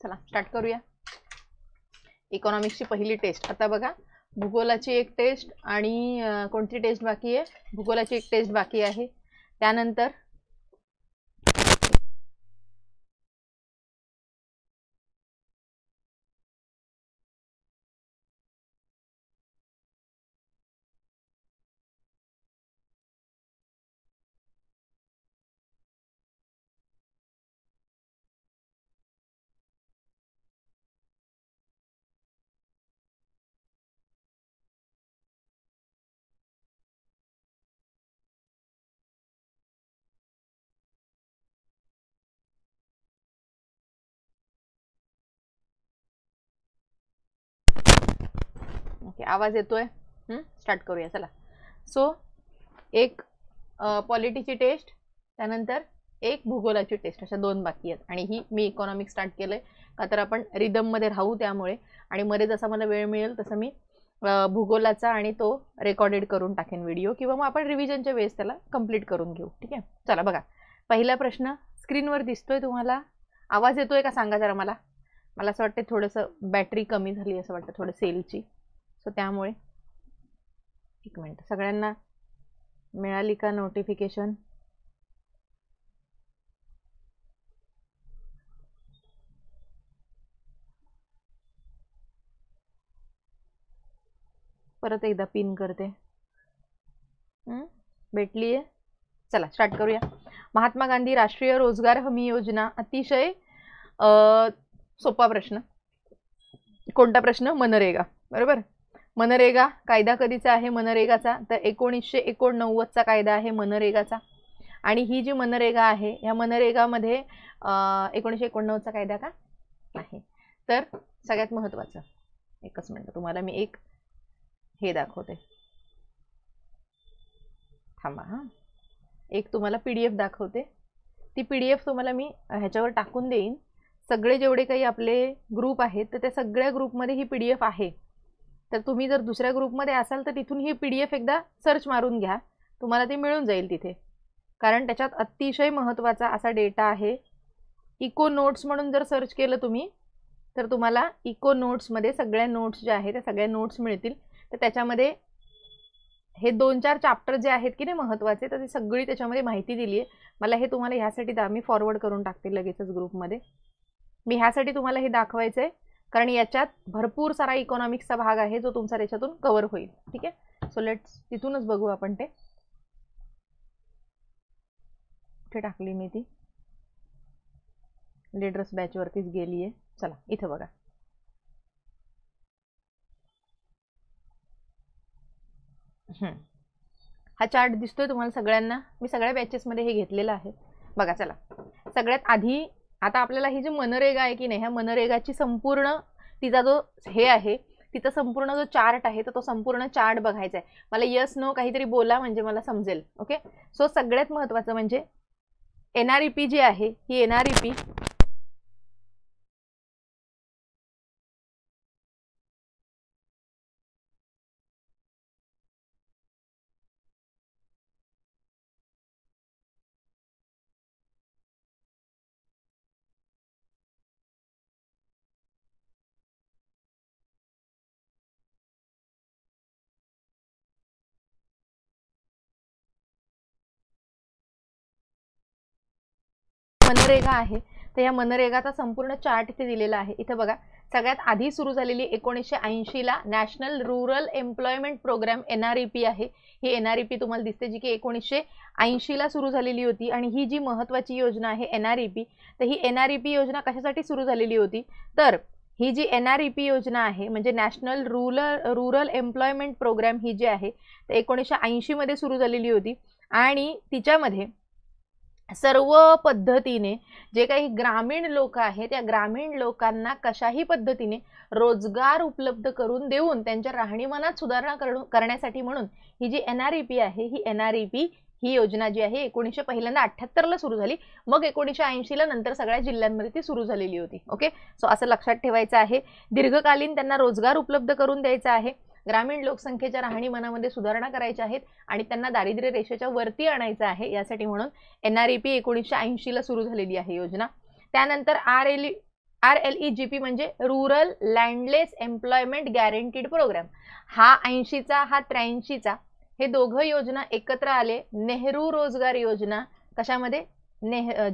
चला स्टार्ट करूया. इकॉनॉमिक्सची पहिली टेस्ट. आता बघा, भूगोलाची एक टेस्ट आणि कोणती टेस्ट बाकी आहे? भूगोलाची एक टेस्ट बाकी आहे. त्यानंतर ओके, आवाज येतोय? स्टार्ट करूया चला. सो एक पॉलिटीची टेस्ट, त्यानंतर एक भूगोलाची टेस्ट, अशा दोन बाकी आहेत. आणि ही मी इकॉनॉमिक्स स्टार्ट केलंय का तर आपण रिदममध्ये राहू त्यामुळे. आणि मध्ये जसा मला वेळ मिळेल तसं मी भूगोलाचा आणि तो रेकॉर्डेड करून टाकेन व्हिडिओ, किंवा मग आपण रिव्हिजनच्या वेळेस त्याला कंप्लीट करून घेऊ. ठीक आहे, चला बघा. पहिला प्रश्न स्क्रीनवर दिसतोय तुम्हाला. आवाज येतोय का सांगा जरा मला. मला असं वाटतं थोडंसं बॅटरी कमी झाली असं वाटतं, थोडं सेलची. सो त्यामुळे एक मिनिट, सगळ्यांना मिळाली का नोटिफिकेशन? परत एकदा पिन करते. भेटलीये? चला स्टार्ट करूया. महात्मा गांधी राष्ट्रीय रोजगार हमी योजना. अतिशय सोपा प्रश्न. कोणता प्रश्न? मनरेगा. बरोबर. मनरेगा कायदा कधीचा आहे मनरेगाचा? तर 1989चा कायदा आहे मनरेगाचा. आणि ही जी मनरेगा आहे ह्या मनरेगामध्ये 1989चा कायदा का आहे? तर सगळ्यात महत्त्वाचं, एकच मिनिट तुम्हाला मी एक हे दाखवते, थांबा हां. एक तुम्हाला PDF दाखवते. ती PDF तुम्हाला मी ह्याच्यावर टाकून देईन. सगळे जेवढे काही आपले ग्रुप आहेत तर त्या सगळ्या ग्रुपमध्ये ही PDF आहे. तर तुम्ही जर दुसऱ्या ग्रुपमध्ये असाल तर तिथून ही PDF एकदा सर्च मारून घ्या, तुम्हाला ती मिळून जाईल तिथे. कारण त्याच्यात अतिशय महत्त्वाचा असा डेटा आहे. इको नोट्स म्हणून जर सर्च केलं तुम्ही तर तुम्हाला इको नोट्समध्ये सगळ्या नोट्स ज्या आहेत त्या सगळ्या नोट्स मिळतील. तर त्याच्यामध्ये हे 2-4 चॅप्टर जे आहेत की नाही महत्त्वाचे, तर ती सगळी त्याच्यामध्ये माहिती दिली आहे. मला हे तुम्हाला ह्यासाठी मी फॉरवर्ड करून टाकते लगेचच ग्रुपमध्ये. मी ह्यासाठी तुम्हाला हे दाखवायचं आहे कारण याच्यात भरपूर सारा इकॉनॉमिक्सचा भाग आहे जो तुमचा त्याच्यातून कव्हर होईल. ठीक आहे, सो लेट्स तिथूनच बघू आपण. ते कुठे टाकली मी? ती लीडर्स बॅचवरतीच गेली आहे. चला इथं बघा. हा चार्ट दिसतोय तुम्हाला सगळ्यांना? मी सगळ्या बॅचेसमध्ये हे घेतलेलं आहे. बघा चला, सगळ्यात आधी आता आपल्याला ही जी मनरेगा आहे की नाही, ह्या मनरेगाची संपूर्ण तिचा जो हे आहे, तिचा संपूर्ण जो चार्ट आहे तर तो संपूर्ण चार्ट बघायचा आहे. मला यस नो काहीतरी बोला म्हणजे मला समजेल. ओके, सो सगळ्यात महत्त्वाचं म्हणजे NREP जी आहे ही NREP मनरेगा आहे. तर या मनरेगाचा संपूर्ण चार्ट इथे दिलेला आहे. इथे बघा, सगळ्यात आधी सुरू झालेली 1980ला national rural employment programme NREP आहे. ही NREP तुम्हाला दिसते जी की 1980ला सुरू झालेली होती. आणि ही जी महत्त्वाची योजना आहे NREP, तर ही NREP योजना कशासाठी सुरू झालेली होती? तर ही जी NREP योजना आहे म्हणजे नॅशनल रूरल एम्प्लॉयमेंट प्रोग्राम ही जी आहे तर 1980 मध्ये सुरू झालेली होती. आणि तिच्यामध्ये सर्व पद्धतीने जे काही ग्रामीण लोक आहेत त्या ग्रामीण लोकांना कशाही पद्धतीने रोजगार उपलब्ध करून देऊन त्यांच्या राहणीमानात सुधारणा करण्यासाठी म्हणून ही जी NREP आहे ही NREP ही योजना जी आहे पहिल्यांदा 1978ला सुरू झाली. मग 1980ला नंतर सगळ्या जिल्ह्यांमध्ये ती सुरू झालेली होती. ओके, सो असं लक्षात ठेवायचं आहे. दीर्घकालीन त्यांना रोजगार उपलब्ध करून द्यायचा आहे, ग्रामीण लोकसंख्येच्या राहणीमानामध्ये सुधारणा करायची आहेत आणि त्यांना दारिद्र्य रेषेच्या वरती आणायचं आहे. यासाठी म्हणून NREP 1980ला सुरू झालेली आहे योजना. त्यानंतर RLEGP म्हणजे रुरल लँडलेस एम्प्लॉयमेंट गॅरंटीड प्रोग्राम. हा 80चा हा 83चा हे दोघं योजना एकत्र आले नेहरू रोजगार योजना. कशामध्ये?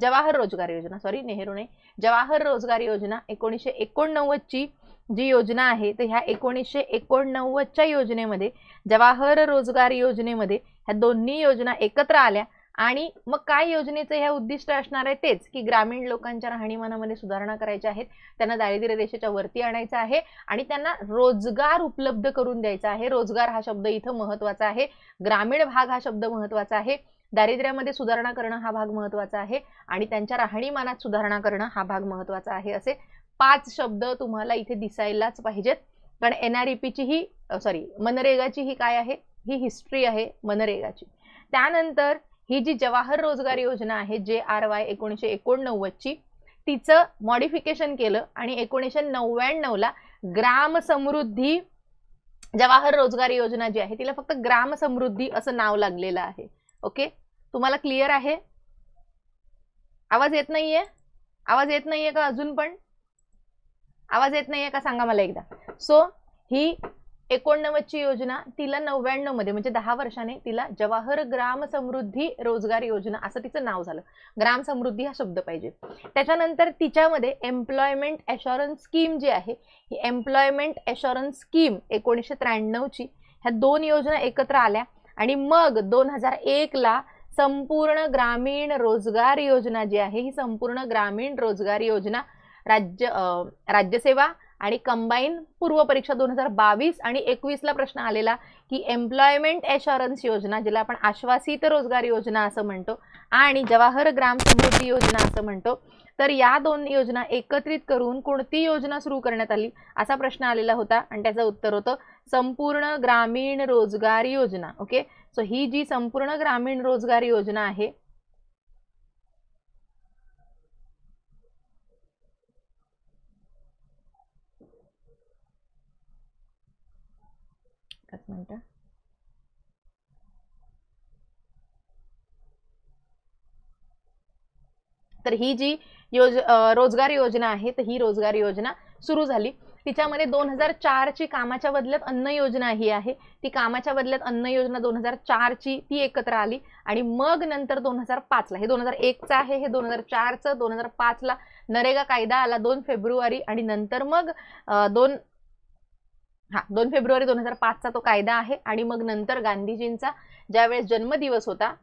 जवाहर रोजगार योजना, सॉरी नेहरू नाही, जवाहर रोजगार योजना 1989ची जी योजना आहे. तर ह्या 1989च्या योजनेमध्ये जवाहर रोजगार योजनेमध्ये ह्या दोन्ही योजना एकत्र आल्या. आणि मग काय योजनेचं ह्या उद्दिष्ट असणार आहे? तेच की ग्रामीण लोकांच्या राहणीमानामध्ये सुधारणा करायची आहेत, त्यांना दारिद्र्य रेषेच्या वरती आणायचं आहे आणि त्यांना रोजगार उपलब्ध करून द्यायचा आहे. रोजगार हा शब्द इथं महत्वाचा आहे, ग्रामीण भाग हा शब्द महत्वाचा आहे, दारिद्र्यामध्ये सुधारणा करणं हा भाग महत्वाचा आहे आणि त्यांच्या राहणीमानात सुधारणा करणं हा भाग महत्वाचा आहे. असे 5 शब्द तुम्हाला इथे दिसायलाच पाहिजेत. कारण NREPची ही मनरेगाची ही काय आहे? ही हिस्ट्री आहे मनरेगाची. त्यानंतर ही जी जवाहर रोजगार योजना आहे JRY 1989ची, तिचं मॉडिफिकेशन केलं आणि 1999ला ग्राम समृद्धी जवाहर रोजगार योजना जी आहे तिला फक्त ग्राम समृद्धी असं नाव लागलेलं आहे. ओके, तुम्हाला क्लिअर आहे? आवाज येत नाहीये? आवाज येत नाहीये का? अजून पण आवाज येत नाहीये का? सांगा मला एकदा. सो ही 89ची योजना तिला 99 मध्ये म्हणजे 10 वर्षाने तिला जवाहर ग्राम समृद्धी रोजगार योजना असं तिचं नाव झालं. ग्राम समृद्धी हा शब्द पाहिजे. त्याच्यानंतर तिच्यामध्ये एम्प्लॉयमेंट ॲश्युरन्स स्कीम जी आहे ही एम्प्लॉयमेंट ॲश्युरन्स स्कीम 1993ची ह्या दोन योजना एकत्र आल्या आणि मग 2001ला संपूर्ण ग्रामीण रोजगार योजना जी आहे ही संपूर्ण ग्रामीण रोजगार योजना राज्यसेवा आणि कंबाईन पूर्व परीक्षा 2022 आणि 21ला प्रश्न आलेला की एम्प्लॉयमेंट ॲश्युरन्स योजना जिला आपण आश्वासित रोजगार योजना असं म्हणतो आणि जवाहर ग्राम समृद्धी योजना असं म्हणतो, तर या दोन योजना एकत्रित करून कोणती योजना सुरू करण्यात आली असा प्रश्न आलेला होता आणि त्याचं उत्तर होतं संपूर्ण ग्रामीण रोजगार योजना. ओके, सो ही जी संपूर्ण ग्रामीण रोजगार योजना आहे तर ही जी रोजगार योजना आहे तर ही रोजगार योजना सुरू झाली. तिच्यामध्ये 2004ची कामाच्या बदल्यात अन्न योजना ही आहे, ती कामाच्या बदल्यात अन्न योजना 2004ची ती एकत्र आली आणि मग नंतर 2005ला, हे 2001चं आहे, हे 2004चं, 2005ला नरेगा कायदा आला 2 फेब्रुवारी आणि नंतर मग 2 फेब्रुवारी 2005चा तो कायदा आहे आणि मग नंतर गांधीजींचा ज्यावेळेस जन्मदिवस होता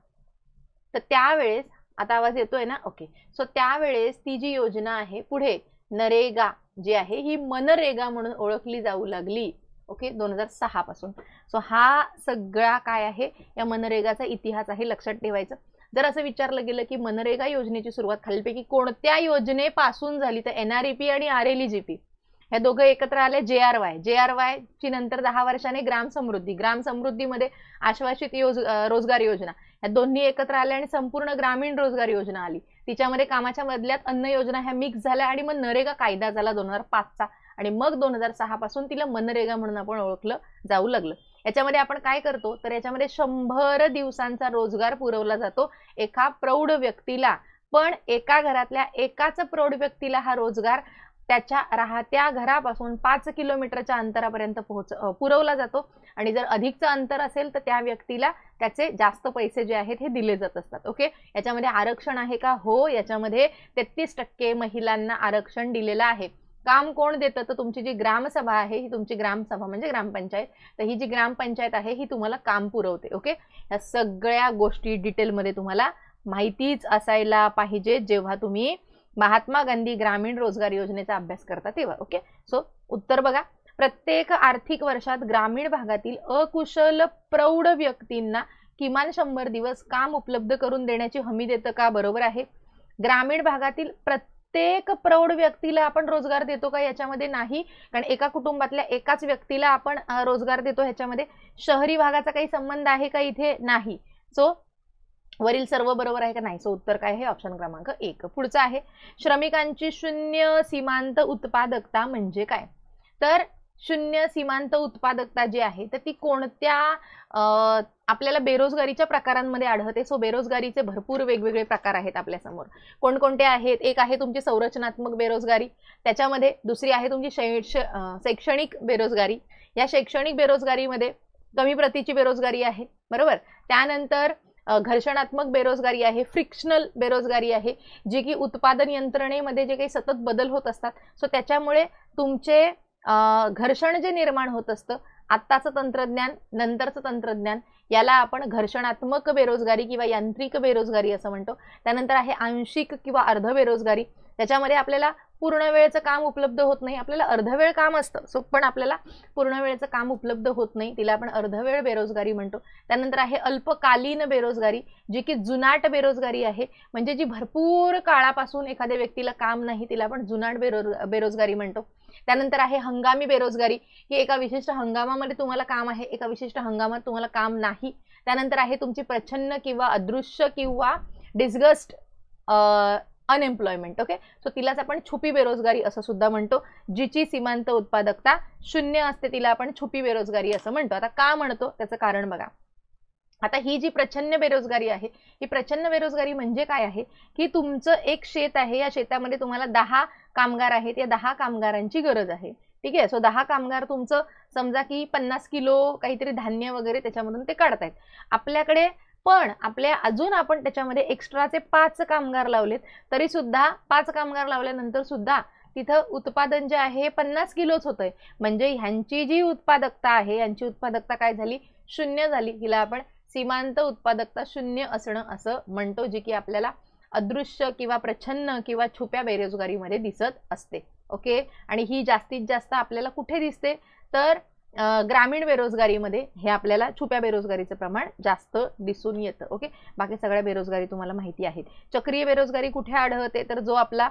तर त्यावेळेस, आता आवाज येतोय ना? ओके, सो त्यावेळेस ती जी योजना आहे पुढे नरेगा जी आहे ही मनरेगा म्हणून ओळखली जाऊ लागली. ओके, 2006 पासून. सो हा सगळा काय आहे या मनरेगाचा इतिहास आहे, लक्षात ठेवायचं. जर असं विचारलं गेलं की मनरेगा योजनेची सुरुवात खालीलपैकी कोणत्या योजनेपासून झाली तर NREP आणि RLEGP ह्या दोघं एकत्र आले. JRY ची नंतर 10 वर्षाने ग्राम समृद्धीमध्ये आश्वासित रोजगार योजना ह्या दोन्ही एकत्र आल्या आणि संपूर्ण ग्रामीण रोजगार योजना आली. तिच्यामध्ये कामाच्या बदल्यात अन्न योजना ह्या मिक्स झाल्या आणि मग नरेगा कायदा झाला 2005चा आणि मग 2006 पासून तिला मनरेगा म्हणून आपण ओळखलं जाऊ लागलं. याच्यामध्ये आपण काय करतो तर याच्यामध्ये 100 दिवसांचा रोजगार पुरवला जातो एका प्रौढ व्यक्तीला, पण एका घरातल्या एकाच प्रौढ व्यक्तीला हा रोजगार त्याच्या राहत्या घरापासून 5 किलोमीटरच्या अंतरापर्यंत पुरवला जातो आणि जर अधिकचं अंतर असेल तर त्या व्यक्तीला त्याचे जास्त पैसे जे आहेत हे दिले जात असतात. ओके, याच्यामध्ये आरक्षण आहे का? हो, याच्यामध्ये 33% महिलांना आरक्षण दिलेलं आहे. काम कोण देतं तर तुमची जी ग्रामसभा आहे ही तुमची ग्रामसभा म्हणजे ग्रामपंचायत, तर ही जी ग्रामपंचायत आहे ही तुम्हाला काम पुरवते. ओके, या सगळ्या गोष्टी डिटेलमध्ये तुम्हाला माहितीच असायला पाहिजे जेव्हा तुम्ही महात्मा गांधी ग्रामीण रोजगार योजनेचा अभ्यास करता तेव्हा. ओके, सो उत्तर बघा. प्रत्येक आर्थिक वर्षात ग्रामीण भागातील अकुशल प्रौढ व्यक्तींना किमान 100 दिवस काम उपलब्ध करून देण्याची हमी देतं का? बरोबर आहे. ग्रामीण भागातील प्रत्येक प्रौढ व्यक्तीला आपण रोजगार देतो का? याच्यामध्ये नाही, कारण एका कुटुंबातल्या एकाच व्यक्तीला आपण रोजगार देतो. ह्याच्यामध्ये शहरी भागाचा काही संबंध आहे का? इथे नाही. सो वरील सर्व बरोबर आहे का? नाही. सो उत्तर काय आहे? ऑप्शन क्रमांक 1. पुढचं आहे श्रमिकांची शून्य सीमांत उत्पादकता म्हणजे काय? तर शून्य सीमांत उत्पादकता जी आहे तर ती कोणत्या आपल्याला बेरोजगारीच्या प्रकारांमध्ये आढळते. सो बेरोजगारीचे भरपूर वेगवेगळे प्रकार आहेत आपल्यासमोर. कोणकोणते आहेत? एक आहे तुमची संरचनात्मक बेरोजगारी, त्याच्यामध्ये दुसरी आहे तुमची शैक्षणिक बेरोजगारी. या शैक्षणिक बेरोजगारीमध्ये कमी प्रतीची बेरोजगारी आहे, बरोबर. त्यानंतर घर्षणात्मक बेरोजगारी आहे, फ्रिक्शनल बेरोजगारी आहे, जी की उत्पादन यंत्रणेमध्ये जे काही सतत बदल होत असतात सो त्याच्यामुळे तुमचे घर्षण जे निर्माण होत असतं, आत्ताचं तंत्रज्ञान नंतरचं तंत्रज्ञान, याला आपण घर्षणात्मक बेरोजगारी किंवा यांत्रिक बेरोजगारी असं म्हणतो. त्यानंतर आहे आंशिक किंवा अर्ध बेरोजगारी, त्याच्यामध्ये आपल्याला पूर्ण वेळेचं काम उपलब्ध होत नाही, आपल्याला अर्धवेळ काम असतं सो पण आपल्याला पूर्ण वेळेचं काम उपलब्ध होत नाही, तिला आपण अर्धवेळ बेरोजगारी म्हणतो. त्यानंतर आहे अल्पकालीन बेरोजगारी, जी की जुनाट बेरोजगारी आहे, म्हणजे जी भरपूर काळापासून एखाद्या व्यक्तीला काम नाही, तिला आपण जुनाट बेरोजगारी म्हणतो. त्यानंतर आहे हंगामी बेरोजगारी, की एका विशिष्ट हंगामामध्ये तुम्हाला काम आहे, एका विशिष्ट हंगामात तुम्हाला काम नाही. त्यानंतर आहे तुमची प्रच्छन्न किंवा अदृश्य किंवा डिस्गस्ट अनएम्प्लॉयमेंट. ओके, सो तिलाच आपण छुपी बेरोजगारी असं सुद्धा म्हणतो, जिची सीमांत उत्पादकता शून्य असते, तिला आपण छुपी बेरोजगारी असं म्हणतो. आता का म्हणतो त्याचं कारण बघा. आता ही जी प्रच्छन्न बेरोजगारी आहे, ही प्रच्छन्न बेरोजगारी म्हणजे काय आहे की तुमचं एक शेत आहे, या शेतामध्ये तुम्हाला 10 कामगार आहेत, या 10 कामगारांची गरज आहे, ठीक आहे. सो 10 कामगार तुमचं समजा की 50 किलो काहीतरी धान्य वगैरे त्याच्यामधून ते काढतायत आपल्याकडे, पण अजून आपण त्याच्यामध्ये एक्स्ट्राचे 5 कामगार लावलेत, तरी सुद्धा 5 कामगार लावल्यानंतर सुद्धा तिथं उत्पादन जे आहे 50 किलोच होतंय, म्हणजे ह्यांची जी उत्पादकता आहे, यांची उत्पादकता काय झाली? शून्य झाली. हिला आपण सीमांत उत्पादकता शून्य असणं असं म्हणतो, जी की आपल्याला अदृश्य किंवा प्रच्छन्न किंवा छुप्या बेरोजगारीमध्ये दिसत असते. ओके, आणि ही जास्तीत जास्त आपल्याला कुठे दिसते? तर ग्रामीण बेरोजगारीमध्ये हे आपल्याला छुप्या बेरोजगारीचं प्रमाण जास्त दिसून येतं. ओके, बाकी सगळ्या बेरोजगारी तुम्हाला माहिती आहेत. चक्रीय बेरोजगारी कुठे आढळते? तर जो आपला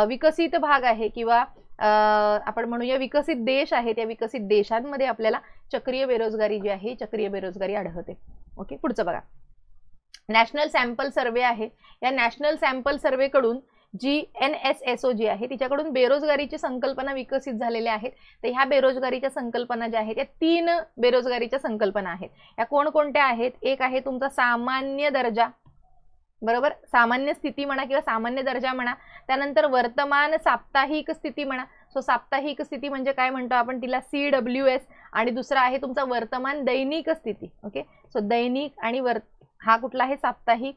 विकसित भाग आहे किंवा आपण म्हणूया विकसित देश आहेत, या विकसित देशांमध्ये आपल्याला चक्रीय बेरोजगारी जी आहे, चक्रीय बेरोजगारी आढळते. ओके, पुढचं बघा. नॅशनल सॅम्पल सर्वे आहे. या नॅशनल सॅम्पल सर्वे कडून जी NSSO जी आहे तिच्याकडून बेरोजगारीची संकल्पना विकसित झालेल्या आहेत. तर ह्या बेरोजगारीच्या संकल्पना ज्या आहेत, या 3 बेरोजगारीच्या संकल्पना आहेत. या कोणकोणत्या आहेत? एक आहे तुमचा सामान्य दर्जा, बरोबर, सामान्य स्थिती म्हणा किंवा सामान्य दर्जा म्हणा. त्यानंतर वर्तमान साप्ताहिक स्थिती म्हणा. सो साप्ताहिक स्थिती म्हणजे काय म्हणतो आपण तिला? CWS. आणि दुसरा आहे तुमचा वर्तमान दैनिक स्थिती. ओके, सो दैनिक आणि हा कुठला आहे? साप्ताहिक.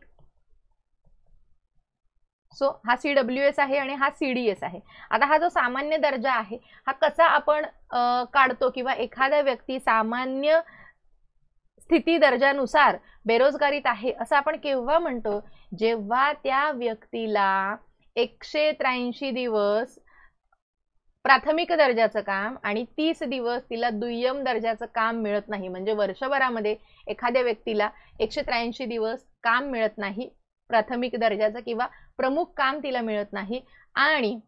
सो हा CWS आहे आणि हा CDS आहे. आता हा जो सामान्य दर्जा आहे हा कसा आपण काढतो, किंवा एखादा व्यक्ती सामान्य स्थिती दर्जानुसार बेरोजगारीत आहे असं आपण केव्हा म्हणतो? जेव्हा त्या व्यक्तीला 183 दिवस प्राथमिक दर्जाचं काम आणि 30 दिवस तिला दुय्यम दर्जाचं काम मिळत नाही. म्हणजे वर्षभरामध्ये एखाद्या व्यक्तीला 183 दिवस काम मिळत नाही प्राथमिक दर्जाचं, किंवा प्रमुख काम तिला मिळत नाही, आणि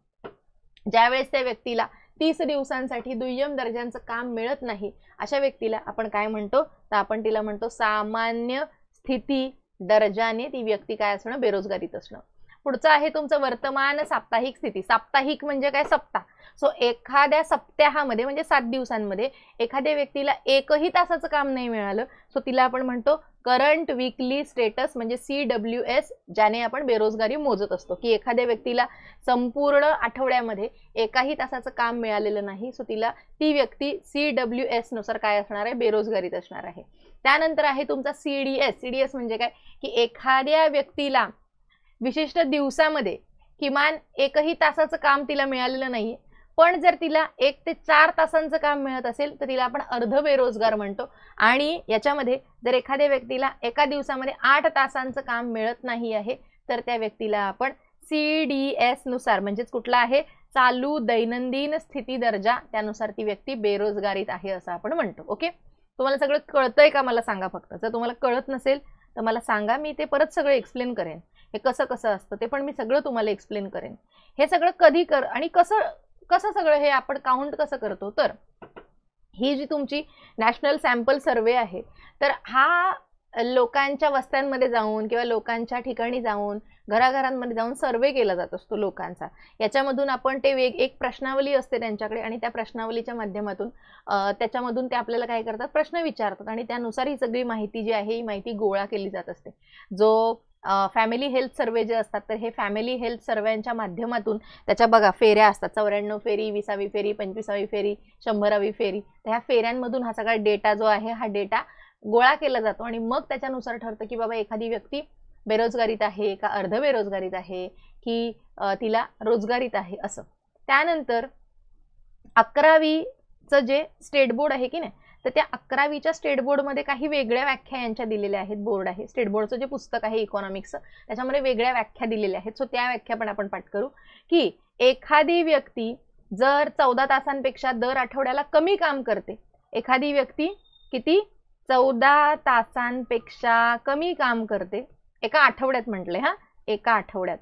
ज्यावेळेस त्या व्यक्तीला 30 दिवसांसाठी दुय्यम दर्जाचं काम मिळत नाही, अशा व्यक्तीला आपण काय म्हणतो? तर आपण तिला म्हणतो सामान्य स्थिती दर्जाने ती व्यक्ती काय असणं? बेरोजगारीत असणं. पुढचं आहे तुमचं वर्तमान साप्ताहिक स्थिती. साप्ताहिक म्हणजे काय? सप्ताह. सो एखाद्या सप्ताहामध्ये म्हणजे 7 दिवसांमध्ये एखाद्या व्यक्तीला एकही तासाचं काम नाही मिळालं, सो तिला आपण म्हणतो करंट वीकली स्टेटस, म्हणजे CWS, ज्याने आपण बेरोजगारी मोजत असतो, की एखाद्या व्यक्तीला संपूर्ण आठवड्यामध्ये एकाही तासाचं काम मिळालेलं नाही, सो ती व्यक्ती CWS नुसार काय असणार आहे? बेरोजगारीत असणार आहे. त्यानंतर आहे तुमचा CDS. CDS म्हणजे काय? की एखाद्या व्यक्तीला विशिष्ट दिवसामध्ये किमान एकही तासाचं काम तिला मिळालेलं नाही, पण जर तिला 1 ते 4 तासांचं काम मिळत असेल तर तिला आपण अर्ध बेरोजगार म्हणतो. आणि याच्यामध्ये जर एखाद्या व्यक्तीला एका दिवसामध्ये 8 तासांचं काम मिळत नाही आहे तर त्या व्यक्तीला आपण CDS नुसार, म्हणजेच कुठला आहे? चालू दैनंदिन स्थिती दर्जा, त्यानुसार ती व्यक्ती बेरोजगारीत आहे असं आपण म्हणतो. ओके, तुम्हाला सगळं कळतंय का? मला सांगा फक्त. जर तुम्हाला कळत नसेल तर मला सांगा, मी ते परत सगळं एक्सप्लेन करेन. हे कसं कसं असतं ते पण मी सगळं तुम्हाला एक्सप्लेन करेन. हे सगळं कधी आणि कसं सगळं हे आपण काउंट कसं करतो? तर ही जी तुमची नॅशनल सॅम्पल सर्वे आहे, तर हा लोकांच्या वस्त्यांमध्ये जाऊन किंवा लोकांच्या ठिकाणी जाऊन घराघरांमध्ये जाऊन सर्वे केला जात असतो लोकांचा. याच्यामधून आपण ते एक प्रश्नावली असते त्यांच्याकडे आणि त्या प्रश्नावलीच्या माध्यमातून त्याच्यामधून ते आपल्याला काय करतात, प्रश्न विचारतात आणि त्यानुसार ही सगळी माहिती जी आहे ही माहिती गोळा केली जात असते. जो फॅमिली हेल्थ सर्वे जे असतात तर हे फॅमिली हेल्थ सर्व्यांच्या माध्यमातून त्याच्या बघा फेऱ्या असतात, 94 फेरी, 20वी फेरी, 25वी फेरी, 100वी फेरी. तर ह्या फेऱ्यांमधून हा सगळा डेटा जो आहे हा डेटा गोळा केला जातो आणि मग त्याच्यानुसार ठरतं की बाबा एखादी व्यक्ती बेरोजगारीत आहे का अर्ध बेरोजगारीत आहे की तिला रोजगारीत आहे असं. त्यानंतर 11वीचं जे स्टेट बोर्ड आहे की नाही, तर त्या 11वीच्या स्टेट बोर्डमध्ये काही वेगळ्या व्याख्या यांच्या दिलेल्या आहेत. बोर्ड आहे स्टेट बोर्डचं जे पुस्तक आहे इकॉनॉमिक्सचं, त्याच्यामध्ये वेगळ्या व्याख्या दिलेल्या आहेत. सो त्या व्याख्या पण आपण पाठ करू की एखादी व्यक्ती जर 14 तासांपेक्षा दर आठवड्याला कमी काम करते, एखादी व्यक्ती किती 14 तासांपेक्षा कमी काम करते एका आठवड्यात म्हटले, हा एका आठवड्यात,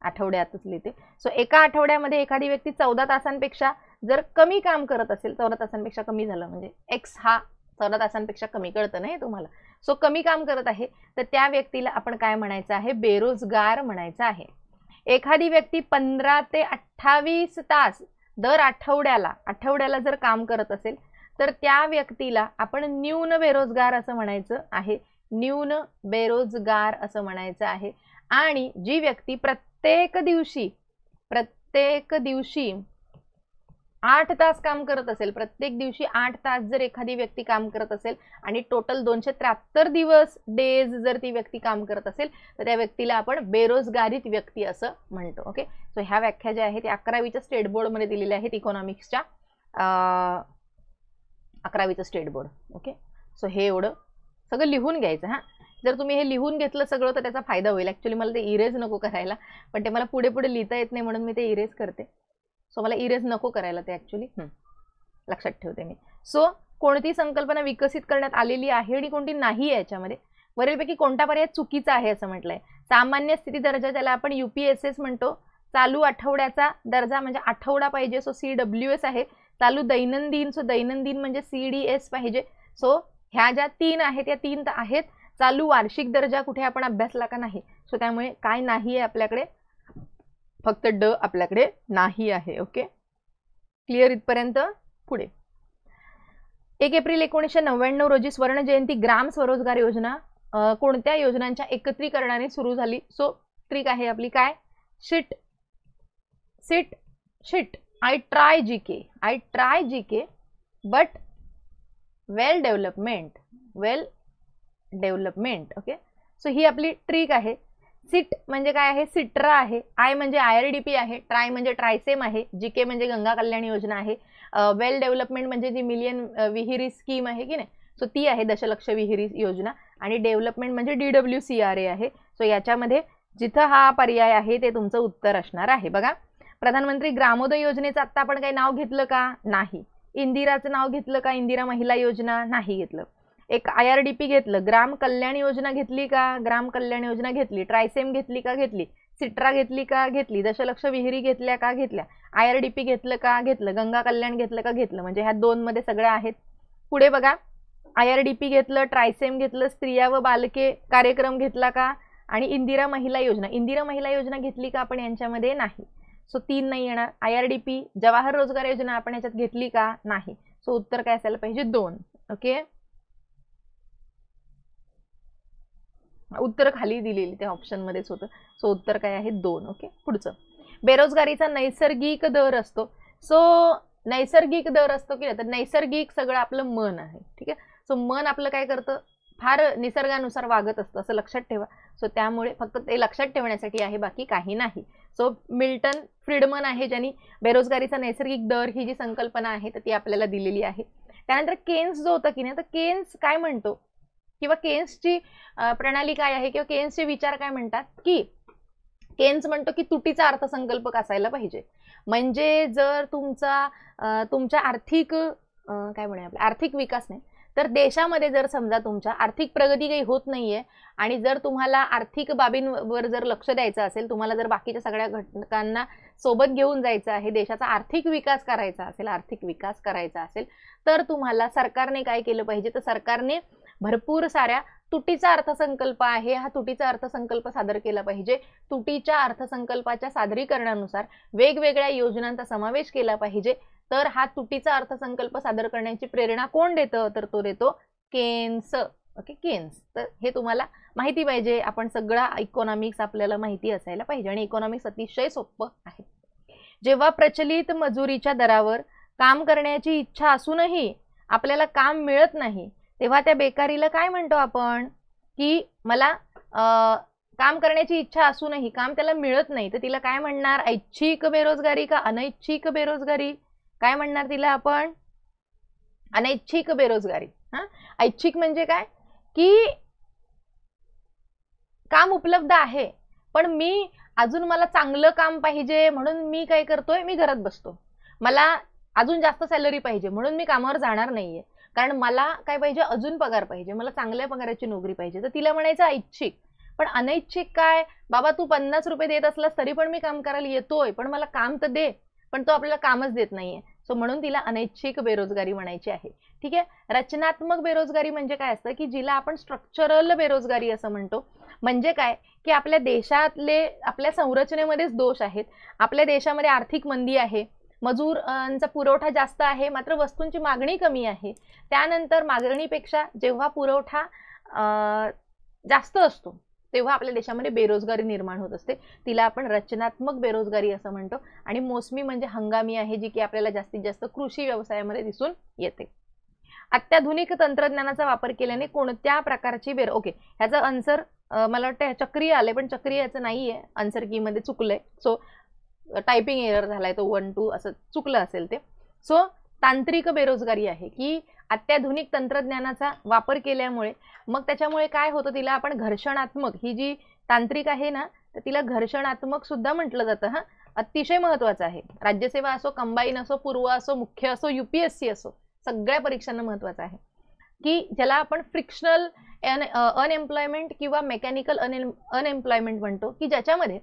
आठवड्यातच लिहिते. सो एका आठवड्यामध्ये एखादी व्यक्ती 14 तासांपेक्षा जर कमी काम करत असेल, 14 तासांपेक्षा कमी झालं म्हणजे एक्स हा 14 तासांपेक्षा कमी, कळतं नाही तुम्हाला. सो कमी काम करत आहे तर त्या व्यक्तीला आपण काय म्हणायचं आहे, बेरोजगार म्हणायचं आहे. एखादी व्यक्ती 15 ते 28 तास दर आठवड्याला जर काम करत असेल तर त्या व्यक्तीला आपण न्यून बेरोजगार असं म्हणायचं आहे, न्यून बेरोजगार असं म्हणायचं आहे. आणि जी व्यक्ती प्रत्येक दिवशी 8 तास काम करत असेल, प्रत्येक दिवशी 8 तास जर एखादी व्यक्ती काम करत असेल आणि टोटल 273 दिवस डेज जर ती व्यक्ती काम करत असेल तर त्या व्यक्तीला आपण बेरोजगारीत व्यक्ती असं म्हणतो. ओके, सो ह्या व्याख्या ज्या आहेत त्या 11वीच्या स्टेट बोर्डमध्ये दिलेल्या आहेत इकॉनॉमिक्सच्या, 11वीचं स्टेट बोर्ड. ओके, सो हे एवढं सगळं लिहून घ्यायचं. हा, जर तुम्ही हे लिहून घेतलं सगळं तर त्याचा फायदा होईल. ॲक्च्युली मला ते इरेज नको करायला, पण ते मला पुढे पुढे लिहिता येत नाही म्हणून मी ते इरेज करते. सो मला इरेज नको करायला ते ॲक्च्युली लक्षात ठेवते मी. सो कोणती संकल्पना विकसित करण्यात आलेली आहे आणि कोणती नाही आहे याच्यामध्ये, वरीलपैकी कोणता पर्याय चुकीचा आहे असं म्हटलंय. सामान्य स्थिती दर्जा ज्याला आपण UPSS म्हणतो, चालू आठवड्याचा दर्जा म्हणजे आठवडा पाहिजे, सो CWS आहे. चालू दैनंदिन, सो दैनंदिन म्हणजे CDS पाहिजे. सो ह्या ज्या 3 आहेत या 3 तर आहेत. चालू वार्षिक दर्जा कुठे आपण अभ्यासला का नाही, सो त्यामुळे काय नाही आहे आपल्याकडे, फक्त ड आपल्याकडे नाही आहे. ओके, क्लिअर इथपर्यंत. पुढे 1 एप्रिल 1999 रोजी स्वर्ण जयंती ग्राम स्वरोजगार योजना कोणत्या योजनांच्या एकत्रीकरणाने सुरू झाली. सो ट्रिक आहे आपली काय, shit I try GK but well development. Okay, so ही आपली ट्रिक आहे. सिट म्हणजे काय आहे, सिट्रा आहे. आय म्हणजे IRDP आहे. ट्राय म्हणजे ट्रायसेम आहे. GK म्हणजे गंगा कल्याण योजना आहे. वेल डेव्हलपमेंट म्हणजे जी मिलियन विहिरी स्कीम आहे की नाही, सो ती आहे दशलक्ष विहिरी योजना. आणि डेव्हलपमेंट म्हणजे DWCRA आहे. सो याच्यामध्ये जिथं हा पर्याय आहे ते तुमचं उत्तर असणार आहे. बघा, प्रधानमंत्री ग्रामोदय योजनेचं आत्ता आपण काही नाव घेतलं का, नाही. इंदिराचं नाव घेतलं का, इंदिरा महिला योजना नाही घेतलं. एक IRDP घेतलं, ग्राम कल्याण योजना घेतली का, ग्राम कल्याण योजना घेतली. ट्रायसेम घेतली का, घेतली. सिट्रा घेतली का, घेतली. दशलक्ष विहिरी घेतल्या का, घेतल्या. IRDP घेतलं का, घेतलं. गंगा कल्याण घेतलं का, घेतलं. म्हणजे ह्या 2 मध्ये सगळ्या आहेत. पुढे बघा, IRDP घेतलं, ट्रायसेम घेतलं, स्त्रिया व बालके कार्यक्रम घेतला का, आणि इंदिरा महिला योजना घेतली का आपण यांच्यामध्ये, नाही. सो 3 नाही येणार. IRDP जवाहर रोजगार योजना आपण याच्यात घेतली का, नाही. सो उत्तर काय असायला पाहिजे, 2. ओके, उत्तर खाली दिलेली त्या ऑप्शन मध्येच होतं. सो उत्तर काय आहे, 2. ओके, पुढचं बेरोजगारीचा नैसर्गिक दर असतो. सो नैसर्गिक दर असतो की, तर नैसर्गिक सगळं आपलं मन आहे. ठीक आहे, सो मन आपलं काय करतं, फार निसर्गानुसार वागत असतं असं लक्षात ठेवा. सो त्यामुळे फक्त ते लक्षात ठेवण्यासाठी आहे, बाकी काही नाही. सो मिल्टन फ्रीडमन आहे ज्यांनी बेरोजगारीचा नैसर्गिक दर ही जी संकल्पना आहे तर ती आपल्याला दिलेली आहे. त्यानंतर केन्स जो होता की नाही, तर केन्स काय म्हणतो किंवा केन्सची प्रणाली काय आहे किंवा केन्सचे विचार काय म्हणतात की, केन्स म्हणतो की तुटीचा अर्थसंकल्प असायला पाहिजे. म्हणजे जर तुमच्या आर्थिक काय म्हणे आपला आर्थिक विकास नाही तर देशामध्ये जर समजा तुमच्या आर्थिक प्रगती काही होत नाहीये आणि जर तुम्हाला आर्थिक बाबींवर जर लक्ष द्यायचं असेल, तुम्हाला जर बाकीच्या सगळ्या घटकांना सोबत घेऊन जायचं आहे, देशाचा आर्थिक विकास करायचा असेल तर तुम्हाला सरकारने काय केलं पाहिजे, तर सरकारने भरपूर साऱ्या तुटीचा अर्थसंकल्प आहे, हा तुटीचा अर्थसंकल्प सादर केला पाहिजे. तुटीच्या अर्थसंकल्पाच्या सादरीकरणानुसार वेगवेगळ्या योजनांचा समावेश केला पाहिजे. तर हा तुटीचा अर्थसंकल्प सादर करण्याची प्रेरणा कोण देतं, तर तो देतो केन्स. Okay, Keynes. तर हे तुम्हाला माहिती पाहिजे. आपण सगळा इकॉनॉमिक्स आपल्याला माहिती असायला पाहिजे आणि इकॉनॉमिक्स अतिशय सोपं आहे. जेव्हा प्रचलित मजुरीच्या दरावर काम करण्याची इच्छा असूनही आपल्याला काम मिळत नाही, तेव्हा त्या बेकारीला काय म्हणतो आपण, की मला काम करण्याची इच्छा असूनही काम त्याला मिळत नाही, तर तिला काय म्हणणार, ऐच्छिक बेरोजगारी का अनैच्छिक बेरोजगारी? काय म्हणणार तिला आपण? अनैच्छिक बेरोजगारी. ऐच्छिक म्हणजे काय, की काम उपलब्ध आहे पण मी अजून मला चांगलं काम पाहिजे म्हणून मी काय करतोय, मी घरात बसतो. मला अजून जास्त सॅलरी पाहिजे म्हणून मी कामावर जाणार नाहीये, कारण मला काय पाहिजे, अजून पगार पाहिजे, मला चांगल्या पगाराची नोकरी पाहिजे. तर तिला म्हणायचं ऐच्छिक. पण अनैच्छिक काय, बाबा तू 50 रुपये देत असलास तरी पण मी काम करायला येतोय, पण मला काम तर दे, पण तो आपल्याला कामच देत नाहीये. सो म्हणून तिला अनैच्छिक बेरोजगारी म्हणायची आहे. ठीक आहे. रचनात्मक बेरोजगारी म्हणजे काय असतं, की जिला आपण स्ट्रक्चरल बेरोजगारी असं म्हणतो. म्हणजे काय, की आपल्या देशातले आपल्या संरचनेमध्येच दोष आहेत. आपल्या देशामध्ये आर्थिक मंदी आहे, मजूरांचा पुरवठा जास्त आहे मात्र वस्तूंची मागणी कमी आहे. त्यानंतर मागणीपेक्षा जेव्हा पुरवठा जास्त असतो तेव्हा आपल्या देशामध्ये बेरोजगारी निर्माण होत असते. तिला आपण रचनात्मक बेरोजगारी असं म्हणतो. आणि मोसमी म्हणजे हंगामी आहे, जी की आपल्याला जास्तीत जास्त कृषी व्यवसायामध्ये दिसून येते. अत्याधुनिक तंत्रज्ञानाचा वापर केल्याने कोणत्या प्रकारची ओके, ह्याचं आन्सर मला वाटतं चक्रीय आले, पण चक्रीय याचं नाहीये, आन्सर की मध्ये चुकलंय. सो टायपिंग एरर झालाय, तो 1 2 असं चुकलं असेल ते. सो तांत्रिक बेरोजगारी आहे, की अत्याधुनिक तंत्रज्ञानाचा वापर केल्यामुळे मग त्याच्यामुळे काय होतं, तिला आपण घर्षणात्मक, ही जी तांत्रिक आहे ना, तर तिला घर्षणात्मक सुद्धा म्हटलं जातं. हा अतिशय महत्वाचं आहे. राज्यसेवा असो, कंबाईन असो, पूर्व असो, मुख्य असो, UPSC असो, सगळ्या परीक्षांना महत्वाचं आहे, की ज्याला आपण फ्रिक्शनल अनएम्प्लॉयमेंट किंवा मेकॅनिकल अनएम्प्लॉयमेंट म्हणतो, की ज्याच्यामध्ये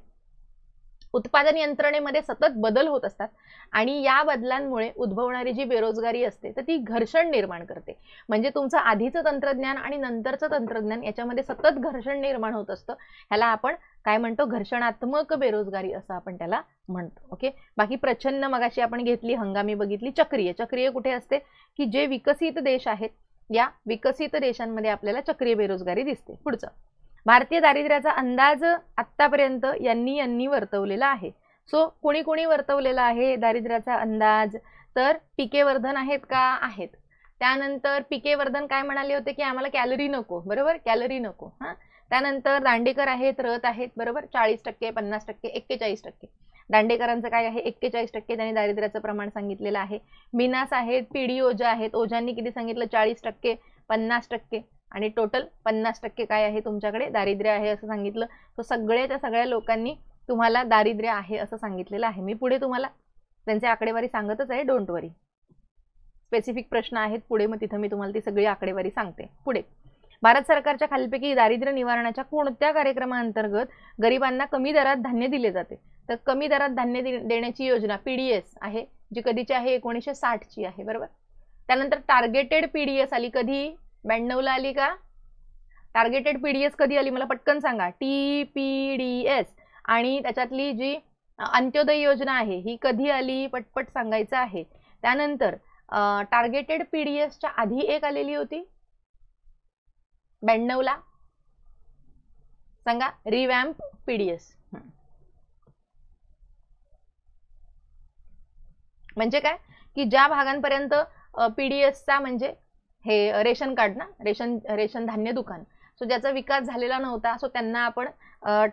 उत्पादन यंत्रणेमध्ये सतत बदल होत असतात आणि या बदलांमुळे उद्भवणारी जी बेरोजगारी असते तर ती घर्षण निर्माण करते. म्हणजे तुमचं आधीचं तंत्रज्ञान आणि नंतरचं तंत्रज्ञान याच्यामध्ये सतत घर्षण निर्माण होत असतं. ह्याला आपण काय म्हणतो, घर्षणात्मक बेरोजगारी असं आपण त्याला म्हणतो. ओके. बाकी प्रच्छन्न मगाशी आपण घेतली, हंगामी बघितली. चक्रीय, चक्रीय कुठे असते, की जे विकसित देश आहेत या विकसित देशांमध्ये आपल्याला चक्रीय बेरोजगारी दिसते. पुढचं, भारतीय दारिद्र्याचा अंदाज आतापर्यंत यांनी वर्तवलेला आहे. सो कोणी कोणी वर्तवलेला आहे दारिद्र्याचा अंदाज, तर पीके वर्धन आहेत का, आहेत. त्यानंतर पीके वर्धन काय म्हणाले होते, की आम्हाला कॅलरी नको, बरोबर, कॅलरी नको. त्यानंतर दांडेकर आहेत, रथ आहेत, बरोबर, 40%, 50%, 41%. दांडेकरांचं काय आहे, 41% त्यांनी दारिद्र्याचं प्रमाण सांगितलेलं आहे. मीनास आहेत, पीडी ओझा आहेत, ओझांनी किती सांगितलं, 40%, 50%, आणि टोटल 50% काय आहे तुमच्याकडे, दारिद्र्य आहे असं सांगितलं. तो सगळ्याच्या सगळ्या लोकांनी तुम्हाला दारिद्र्य आहे असं सांगितलेलं आहे. मी पुढे तुम्हाला त्यांचे आकडेवारी सांगतच आहे, डोंट वरी. स्पेसिफिक प्रश्न आहेत पुढे, मग तिथं मी तुम्हाला ती सगळी आकडेवारी सांगते. पुढे, भारत सरकारच्या खालीलपैकी दारिद्र्य निवारणाच्या कोणत्या कार्यक्रमाअंतर्गत गरिबांना कमी दरात धान्य दिले जाते? तर कमी दरात धान्य देण्याची योजना PDS आहे, जी कधीची आहे, 1960 ची आहे, बरोबर. त्यानंतर टार्गेटेड PDS आली, कधी, 92 ला आली का? टार्गेटेड PDS कधी आली मला पटकन सांगा. TPDS. आणि त्याच्यातली जी अंत्योदय योजना आहे ही कधी आली, पटपट सांगायचं आहे. त्यानंतर टार्गेटेड PDS च्या आधी एक आलेली होती 92 ला, सांगा, रिवॅम्प PDS. म्हणजे काय, की ज्या भागांपर्यंत PDSचा म्हणजे हे रेशन कार्ड ना, रेशन धान्य दुकान, सो ज्याचा विकास झालेला नव्हता, सो त्यांना आपण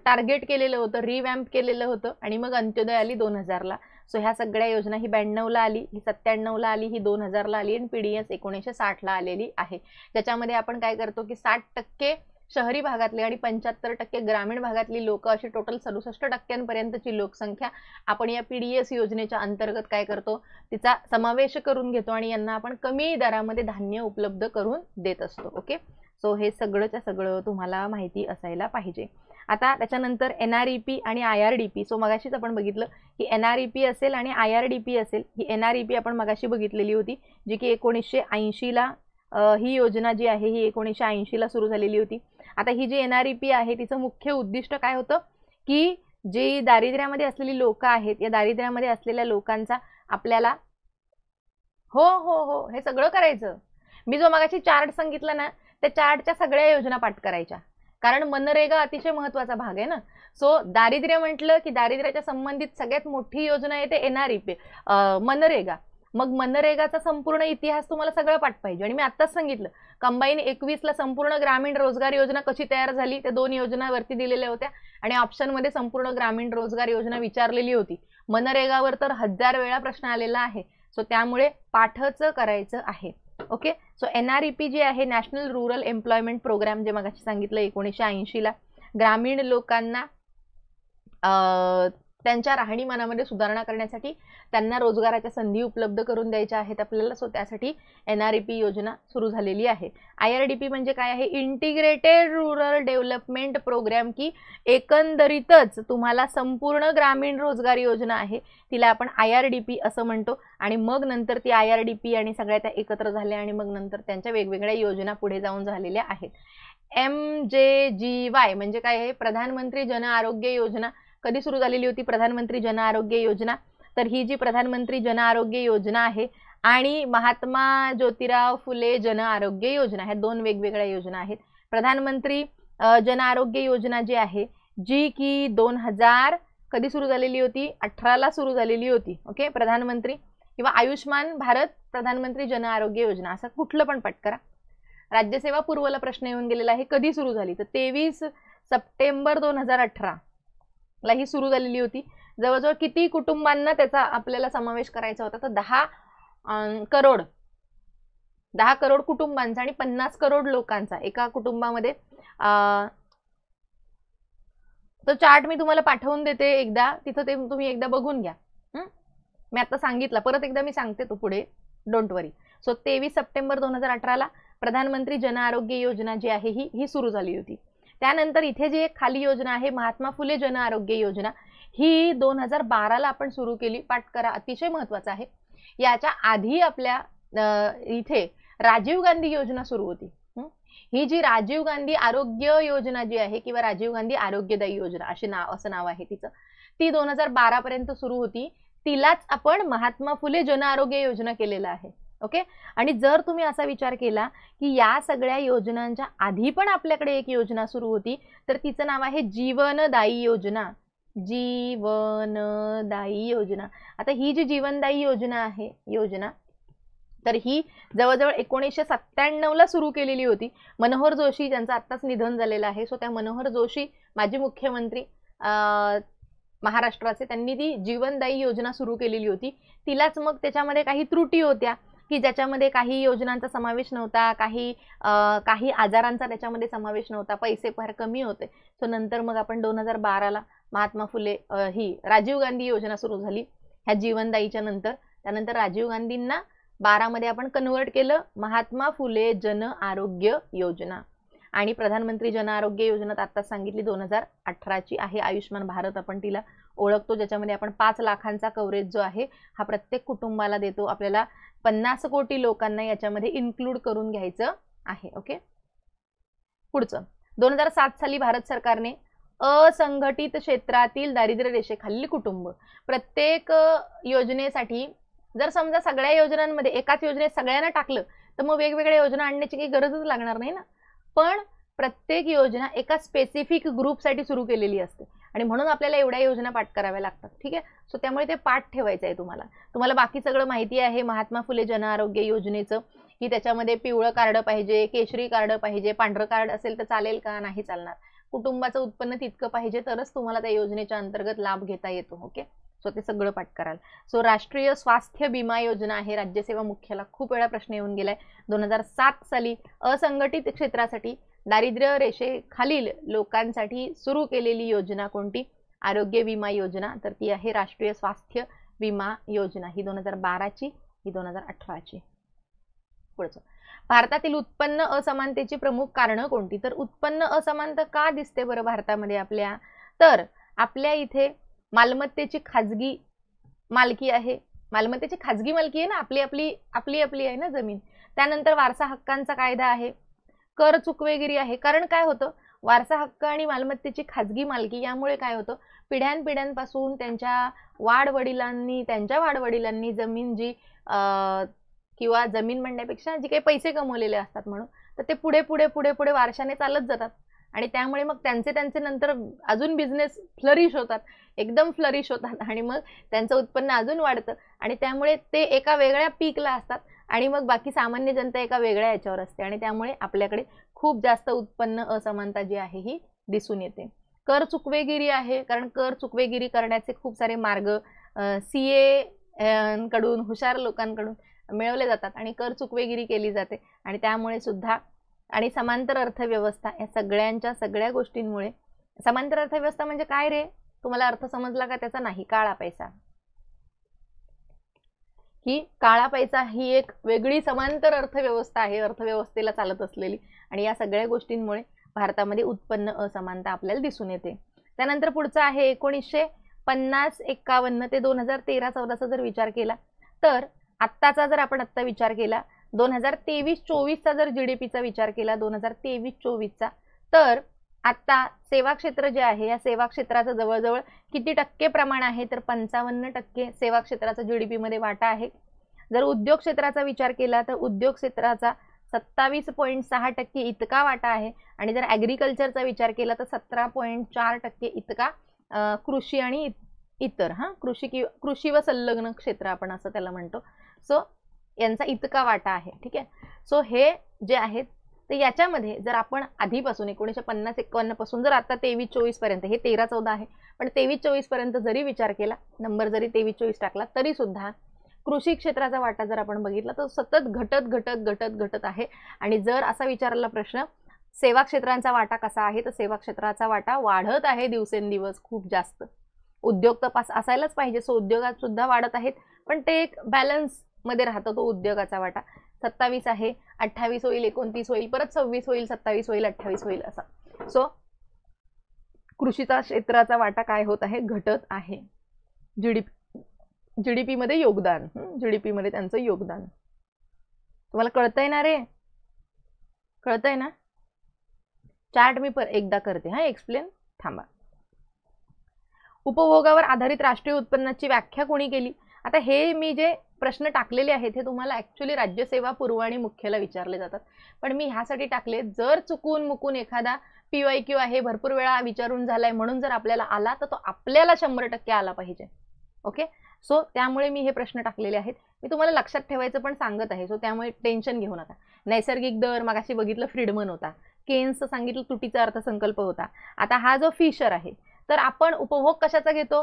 टार्गेट केलेलं होतं, रिवॅम्प केलेलं होतं. आणि मग अंत्योदय आली 2000 ला. सो ह्या सगळ्या योजना ही 92 ला आली, ही 97 ला आली, ही 2000 ला आली, आणि PDS 1960 ला आलेली आहे. ज्याच्यामध्ये आपण काय करतो, की 60% शहरी भागातले आणि 75% ग्रामीण भागातली लोक, अशी टोटल 67% लोकसंख्या आपण या PDS योजनेच्या अंतर्गत काय करतो, तिचा समावेश करून घेतो आणि यांना आपण कमी दरामध्ये धान्य उपलब्ध करून देत असतो. ओके. सो हे सगळंच्या सगळं तुम्हाला माहिती असायला पाहिजे. आता त्याच्यानंतर NREP आणि IRDP. सो मगाशीच आपण बघितलं की NREP असेल आणि IRDP असेल. ही NREP आपण मगाशी बघितलेली होती, जी की 1980 ला ही योजना जी आहे ही 1980 ला सुरू झालेली होती. आता ही जी NREP आहे तिचं मुख्य उद्दिष्ट काय होतं की जी दारिद्र्यामध्ये असलेली लोक आहेत या दारिद्र्यामध्ये असलेल्या लोकांचा आपल्याला हो हो हो हे सगळं करायचं. मी जो मगाशी चार्ट सांगितला ना त्या चार्टच्या सगळ्या योजना पाठ करायच्या, कारण मनरेगा अतिशय महत्वाचा भाग आहे ना. सो दारिद्र्य म्हटलं की दारिद्र्याच्या संबंधित सगळ्यात मोठी योजना येते NREP मनरेगा. मग मनरेगाचा संपूर्ण इतिहास तुम्हाला सगळं पाठ पाहिजे. आणि मी आत्ताच सांगितलं कंबाईन 21 ला संपूर्ण ग्रामीण रोजगार योजना कशी तयार झाली त्या 2 योजनावरती दिलेल्या होत्या आणि ऑप्शन मध्ये संपूर्ण ग्रामीण रोजगार योजना विचारलेली होती. मनरेगावर तर 1000 वेळा प्रश्न आलेला आहे. सो त्यामुळे पाठच करायचं आहे. ओके. सो NREP जी आहे नॅशनल रूरल एम्प्लॉयमेंट प्रोग्राम जे मगाशी सांगितलं 1980 ला ग्रामीण लोकांना त्यांच्या राहणीमानामध्ये सुधारणा करण्यासाठी त्यांना रोजगाराच्या संधी उपलब्ध करून द्यायच्या आहेत आपल्याला. सो त्यासाठी NREP योजना सुरू झालेली आहे. IRDP म्हणजे काय आहे, इंटिग्रेटेड रूरल डेव्हलपमेंट प्रोग्राम, की एकंदरीतच तुम्हाला संपूर्ण ग्रामीण रोजगार योजना आहे तिला आपण IRDP असं म्हणतो. आणि मग नंतर ती IRDP आणि सगळ्या त्या एकत्र झाल्या आणि मग नंतर त्यांच्या वेगवेगळ्या योजना पुढे जाऊन झालेल्या आहेत. MJGY म्हणजे काय आहे, प्रधानमंत्री जन आरोग्य योजना. कधी सुरू झालेली होती प्रधानमंत्री जन आरोग्य योजना, तर ही जी प्रधानमंत्री जन आरोग्य योजना आहे आणि महात्मा ज्योतिराव फुले जन आरोग्य योजना ह्या 2 वेगवेगळ्या योजना आहेत. प्रधानमंत्री जन आरोग्य योजना जी आहे जी की 2000 कधी सुरू झालेली होती, 18 ला सुरू झालेली होती. ओके. प्रधानमंत्री किंवा आयुष्मान भारत प्रधानमंत्री जन आरोग्य योजना असं कुठलं पण पाठ करा. राज्यसेवा पूर्वला प्रश्न येऊन गेलेला आहे कधी सुरू झाली, तर 23 सप्टेंबर 2018 ला ही सुरू झालेली होती. जवळजवळ किती कुटुंबांना त्याचा आपल्याला समावेश करायचा होता, तर 10 करोड कुटुंबांचा आणि 50 करोड लोकांचा एका कुटुंबामध्ये. तो चार्ट मी तुम्हाला पाठवून देते एकदा, तिथं ते तुम्ही एकदा बघून घ्या. मी आता सांगितलं परत एकदा मी सांगते तो पुढे, डोंट वरी. सो 23 सप्टेंबर 2018 ला प्रधानमंत्री जन आरोग्य योजना जी आहे ही सुरू झाली होती. त्यानंतर इथे जी एक खाली योजना आहे महात्मा फुले जन आरोग्य योजना, ही 2012 ला आपण सुरू केली. पाठ करा, अतिशय महत्वाचं आहे. याच्या आधी आपल्या इथे राजीव गांधी योजना सुरू होती. ही जी राजीव गांधी आरोग्य योजना जी आहे किंवा राजीव गांधी आरोग्यदायी योजना असं नाव आहे तिचं, ती 2012 पर्यंत सुरू होती. तिलाच आपण महात्मा फुले जन आरोग्य योजना केलेला आहे. ओके. आणि जर तुम्ही असा विचार केला की या सगळ्या योजनांच्या आधी पण आपल्याकडे एक योजना सुरू होती, तर तिचं नाव आहे जीवनदायी योजना. जीवनदायी योजना. आता ही जी जीवनदायी योजना आहे तर ही जवळजवळ 1997 ला सुरू केलेली होती. मनोहर जोशी ज्यांचं आत्ताच निधन झालेलं आहे, सो त्या मनोहर जोशी माजी मुख्यमंत्री महाराष्ट्राचे, त्यांनी ती जीवनदायी योजना सुरू केलेली होती. तिलाच मग त्याच्यामध्ये काही त्रुटी होत्या की ज्याच्यामध्ये काही योजनांचा समावेश नव्हता, काही आजारांचा त्याच्यामध्ये समावेश नव्हता, पैसे फार कमी होते. सो नंतर मग आपण 2012 ला महात्मा फुले ही राजीव गांधी योजना सुरू झाली ह्या जीवनदायीच्या नंतर. त्यानंतर राजीव गांधींना 12 मध्ये आपण कन्वर्ट केलं महात्मा फुले जन आरोग्य योजना. आणि प्रधानमंत्री जन आरोग्य योजना आत्ताच सांगितली 2018 ची आहे. आयुष्मान भारत आपण तिला ओळखतो, ज्याच्यामध्ये आपण 5 लाखांचा कव्हरेज जो आहे हा प्रत्येक कुटुंबाला देतो. आपल्याला 50 कोटी लोकांना याच्यामध्ये इन्क्लूड करून घ्यायचं आहे. ओके. पुढचं 2007 साली भारत सरकारने असंघटित क्षेत्रातील दारिद्र्य रेषेखालील कुटुंब प्रत्येक योजनेसाठी, जर समजा सगळ्या योजनांमध्ये एकाच योजनेत सगळ्यांना टाकलं तर मग वेगवेगळ्या योजना आणण्याची काही गरजच लागणार नाही ना. पण प्रत्येक योजना एका स्पेसिफिक ग्रुपसाठी सुरू केलेली असते आणि म्हणून आपल्याला एवढ्या योजना पाठ कराव्या लागतात. ठीक आहे. सो त्यामुळे ते पाठ ठेवायचं आहे तुम्हाला बाकी सगळं माहिती आहे महात्मा फुले जन आरोग्य योजनेचं, की त्याच्यामध्ये पिवळं कार्ड पाहिजे, केशरी कार्ड पाहिजे, पांढरं कार्ड असेल तर चालेल का, नाही चालणार. कुटुंबाचं उत्पन्न तितकं पाहिजे तरच तुम्हाला त्या योजनेच्या अंतर्गत लाभ घेता येतो. ओके. सो ते सगळं पाठ कराल. सो राष्ट्रीय स्वास्थ्य विमा योजना आहे, राज्यसेवा मुख्याला खूप वेळा प्रश्न येऊन गेलाय. 2007 साली असंघटित क्षेत्रासाठी दारिद्र्य रेषेखालील लोकांसाठी सुरू केलेली योजना कोणती, आरोग्य विमा योजना, तर ती आहे राष्ट्रीय स्वास्थ्य विमा योजना. ही 2012 ची, ही 2018 ची. पुढचं, भारतातील उत्पन्न असमानतेची प्रमुख कारणं कोणती, तर उत्पन्न असमानता का दिसते बरं भारतामध्ये आपल्या, तर आपल्या इथे मालमत्तेची खाजगी मालकी आहे, मालमत्तेची खाजगी मालकी आहे ना, आपली आहे ना जमीन, त्यानंतर वारसा हक्कांचा कायदा आहे, कर चुकवेगिरी आहे. कारण काय होतं, वारसा हक्क आणि मालमत्तेची खाजगी मालकी यामुळे काय होतं, पिढ्यानपिढ्यांपासून त्यांच्या वाडवडिलांनी जमीन जी किंवा जमीन म्हणण्यापेक्षा जी काही पैसे कमवलेले असतात म्हणून, तर ते पुढे पुढे पुढे पुढे वारशाने चालत जातात आणि त्यामुळे मग त्यांचे नंतर अजून बिझनेस फ्लरिश होतात, एकदम फ्लरिश होतात आणि मग त्यांचं उत्पन्न अजून वाढतं आणि त्यामुळे ते एका वेगळ्या पीकला असतात आणि मग बाकी सामान्य जनता एका वेगळ्या याच्यावर असते आणि त्यामुळे आपल्याकडे खूप जास्त उत्पन्न असमानता जी आहे ही दिसून येते. कर चुकवेगिरी आहे, कारण कर चुकवेगिरी करण्याचे खूप सारे मार्ग CA कडून, हुशार लोकांकडून मिळवले जातात आणि कर चुकवेगिरी केली जाते आणि त्यामुळे सुद्धा आणि समांतर अर्थव्यवस्था या सगळ्या गोष्टींमुळे. समांतर अर्थव्यवस्था म्हणजे काय रे, तुम्हाला अर्थ समजला का त्याचा? नाही. काळा पैसा, ही काळा पैसा ही एक वेगळी समांतर अर्थव्यवस्था आहे, अर्थव्यवस्थेला चालत असलेली, आणि या सगळ्या गोष्टींमुळे भारतामध्ये उत्पन्न असमानता आपल्याला दिसून येते. त्यानंतर पुढचं आहे 1950-51 ते 2013-14चा जर विचार केला तर आत्ताचा जर आपण आत्ता विचार केला 2023-24चा जर GDPचा विचार केला 2023-24चा, तर आता सेवा क्षेत्र जे आहे या सेवा क्षेत्राचं जवळजवळ किती टक्के प्रमाण आहे, तर 55% सेवा क्षेत्राचा GDP मध्ये वाटा आहे. जर उद्योग क्षेत्राचा विचार केला तर उद्योग क्षेत्राचा 27.6% इतका वाटा आहे आणि जर ॲग्रिकल्चरचा विचार केला तर 17.4% इतका कृषी आणि इतर कृषी व संलग्न क्षेत्र आपण असं त्याला म्हणतो. सो यांचा इतका वाटा आहे. ठीक आहे. सो हे जे आहेत तर याच्यामध्ये जर आपण आधीपासून 1950-51 पासून जर आता 23-24 पर्यंत, हे 13-14 आहे, पण 23-24 पर्यंत जरी विचार केला, नंबर जरी 23-24 टाकला तरी सुद्धा कृषी क्षेत्राचा वाटा जर आपण बघितला तर सतत घटत आहे. आणि जर असा विचारला प्रश्न सेवा क्षेत्रांचा वाटा कसा आहे, तर सेवा क्षेत्राचा वाटा वाढत आहे दिवसेंदिवस खूप जास्त. उद्योग तपास असायलाच पाहिजे, सो उद्योगात सुद्धा वाढत आहेत, पण ते एक बॅलन्स मध्ये राहतो तो उद्योगाचा वाटा. 27 आहे, 28 होईल, 29 होईल, परत 26 होईल, 27 होईल, 28 होईल असा. सो कृषीचा क्षेत्राचा वाटा काय होत आहे, घटत आहे. जीडीपी मध्ये योगदान, जीडीपी मध्ये त्यांचं योगदान. तुम्हाला कळतंय ना रे? कळतंय ना? चार्ट मी एकदा करते एक्सप्लेन, थांबा. उपभोगावर आधारित राष्ट्रीय उत्पन्नाची व्याख्या कोणी केली? आता हे मी जे प्रश्न टाकलेले आहेत हे तुम्हाला ऍक्च्युली राज्यसेवा पूर्व आणि मुख्यला विचारले जातात, पण मी ह्यासाठी टाकले जर चुकून मुकून एखादा PYQ आहे, भरपूर वेळा विचारून झालाय म्हणून जर आपल्याला आला तर तो आपल्याला 100% आला पाहिजे. ओके. सो त्यामुळे मी हे प्रश्न टाकलेले आहेत. मी तुम्हाला लक्षात ठेवायचं पण सांगत आहे, सो त्यामुळे टेन्शन घेऊ नका. नैसर्गिक दर मगाशी बघितलं फ्रीडमन होता, केन्स सांगितलं तुटीचा अर्थसंकल्प होता. आता हा जो फिशर आहे, तर आपण उपभोग कशाचा घेतो,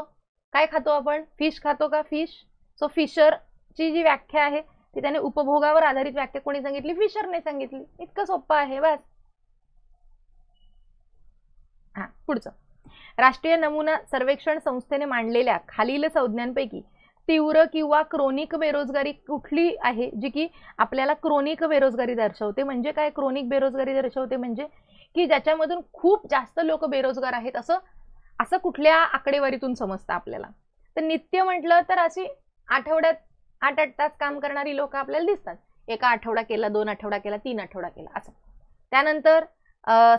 काय खातो आपण, फिश खातो का, फिश. सो फिशरची जी व्याख्या आहे ती त्याने उपभोगावर आधारित व्याख्या कोणी सांगितली, फिशरने सांगितली. इतकं सोपं आहे बस. पुढचं, राष्ट्रीय नमुना सर्वेक्षण संस्थेने मांडलेल्या खालील संज्ञांपैकी तीव्र किंवा क्रोनिक बेरोजगारी कुठली आहे जी की आपल्याला क्रोनिक बेरोजगारी दर्शवते? म्हणजे काय क्रोनिक बेरोजगारी दर्शवते? म्हणजे की ज्याच्यामधून खूप जास्त लोक बेरोजगार आहेत असं कुठल्या आकडेवारीतून समजतं आपल्याला? तर नित्य म्हटलं तर अशी आठवड्यात 8-8 तास काम करणारी लोक आपल्याला दिसतात. एका आठवडा केला, 2 आठवडा केला, 3 आठवडा केला असं. त्यानंतर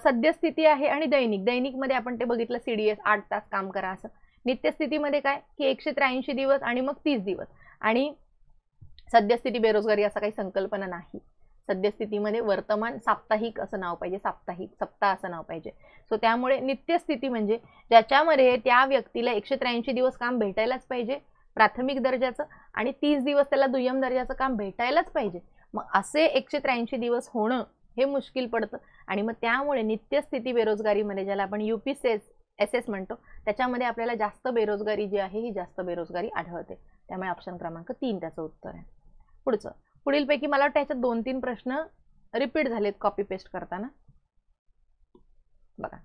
सद्यस्थिती आहे आणि दैनिक मध्ये आपण ते बघितलं CDS 8 तास काम करा असं. नित्यस्थितीमध्ये काय की 183 दिवस आणि मग 30 दिवस. आणि सद्यस्थिती बेरोजगारी असं काही संकल्पना नाही. सद्यस्थितीमध्ये वर्तमान साप्ताहिक असं नाव पाहिजे, सप्ताह असं नाव पाहिजे. सो त्यामुळे नित्यस्थिती म्हणजे ज्याच्यामध्ये त्या व्यक्तीला 183 दिवस काम भेटायलाच पाहिजे प्राथमिक दर्जाचं आणि 30 दिवस त्याला दुय्यम दर्जाचं काम भेटायलाच पाहिजे. मग असे 183 दिवस होणं हे मुश्किल पडतं आणि मग त्यामुळे नित्यस्थिती बेरोजगारीमध्ये ज्याला आपण UPSS म्हणतो त्याच्यामध्ये आपल्याला जास्त बेरोजगारी जी आहे ही जास्त बेरोजगारी आढळते. त्यामुळे ऑप्शन क्रमांक 3 त्याचं उत्तर आहे. पुढचं, पुढीलपैकी मला वाटतं याच्यात 2-3 प्रश्न रिपीट झालेत कॉपी पेस्ट करताना. बघा,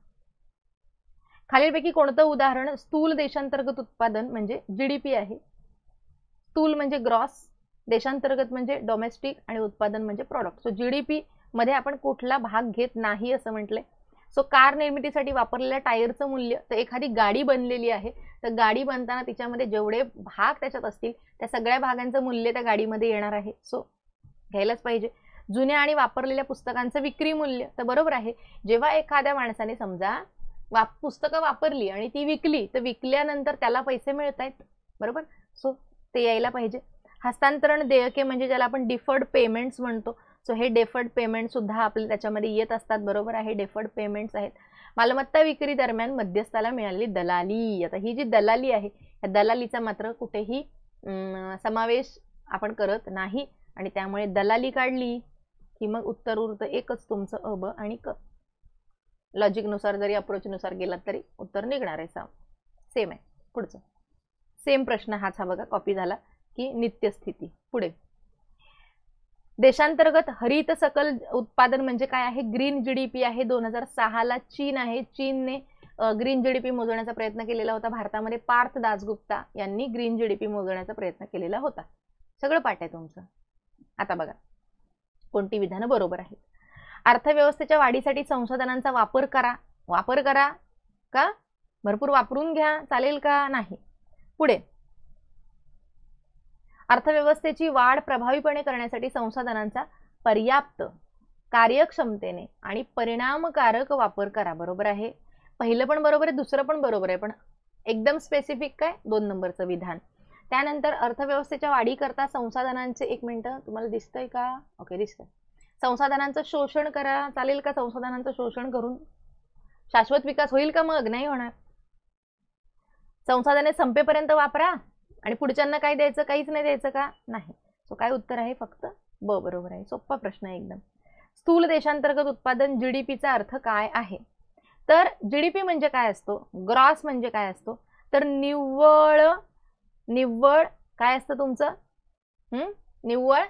खालीलपैकी कोणतं उदाहरण स्थूल देशांतर्गत उत्पादन म्हणजे GDP आहे? स्थूल म्हणजे ग्रॉस, देशांतर्गत म्हणजे डोमेस्टिक आणि उत्पादन म्हणजे प्रॉडक्ट. सो GDP मध्ये आपण कुठला भाग घेत नाही असं म्हटलंय. सो कार निर्मितीसाठी वापरलेल्या टायरचं मूल्य, तर एखादी गाडी बनलेली आहे तर गाडी बनताना तिच्यामध्ये जेवढे भाग त्याच्यात असतील त्या सगळ्या भागांचं मूल्य त्या गाडीमध्ये येणार आहे. सो घ्यायलाच पाहिजे. जुन्या आणि वापरलेल्या पुस्तकांचं विक्री मूल्य, तर बरोबर आहे. जेव्हा एखाद्या माणसाने समजा पुस्तकं वापरली आणि ती विकली, तर विकल्यानंतर त्याला पैसे मिळत आहेत, बरोबर. सो ते यायला पाहिजे. हस्तांतरण देयके म्हणजे ज्याला आपण डिफर्ड पेमेंट्स म्हणतो. सो हे डिफर्ड पेमेंट सुद्धा आपल्या त्याच्यामध्ये येत असतात, बरोबर आहे. डिफर्ड पेमेंट्स आहेत. मालमत्ता विक्री दरम्यान मध्यस्थाला मिळालेली दलाली. आता ही जी दलाली आहे, या दलालीचा मात्र कुठेही समावेश आपण करत नाही आणि त्यामुळे दलाली काढली की मग उत्तर उरतं एकच तुमचं अ, ब आणि क. लॉजिकनुसार जरी अप्रोचनुसार गेलात तरी उत्तर निघणार आहे. सेम आहे. पुढचं सेम प्रश्न हाच हा बघा, कॉपी झाला की नित्यस्थिती. पुढे देशांतर्गत हरित सकल उत्पादन म्हणजे काय आहे? ग्रीन जीडीपी आहे. 2006ला चीन आहे. चीनने ग्रीन जीडीपी मोजण्याचा प्रयत्न केलेला होता. भारतामध्ये पार्थ दासगुप्ता यांनी ग्रीन जीडीपी मोजण्याचा प्रयत्न केलेला होता. सगळं पाठ आहे तुमचं. आता बघा कोणती विधानं बरोबर आहेत. अर्थव्यवस्थेच्या वाढीसाठी संसाधनांचा वापर करा. वापर करा का? भरपूर वापरून घ्या, चालेल का? नाही. पुढे अर्थव्यवस्थेची वाढ प्रभावीपणे करण्यासाठी संसाधनांचा पर्याप्त कार्यक्षमतेने आणि परिणामकारक वापर करा. बरोबर आहे. पहिलं पण बरोबर आहे, दुसरं पण बरोबर आहे, पण एकदम स्पेसिफिक काय? 2 नंबरचं विधान. त्यानंतर अर्थव्यवस्थेच्या वाढीकरता संसाधनांचे, एक मिनिट तुम्हाला दिसतंय का? ओके, दिसतंय. संसाधनांचं शोषण करा. चालेल का? संसाधनांचं शोषण करून शाश्वत विकास होईल का? मग नाही होणार. संसाधने संपेपर्यंत वापरा आणि पुढच्यांना काय द्यायचं? काहीच नाही द्यायचं का? नाही. सो काय उत्तर आहे? फक्त ब बरोबर आहे. सोपा प्रश्न आहे एकदम. स्थूल देशांतर्गत उत्पादन जीडीपीचा अर्थ काय आहे? तर जीडीपी म्हणजे काय असतो? ग्रॉस म्हणजे काय असतो? तर निव्वळ काय असतं तुमचं? निव्वळ,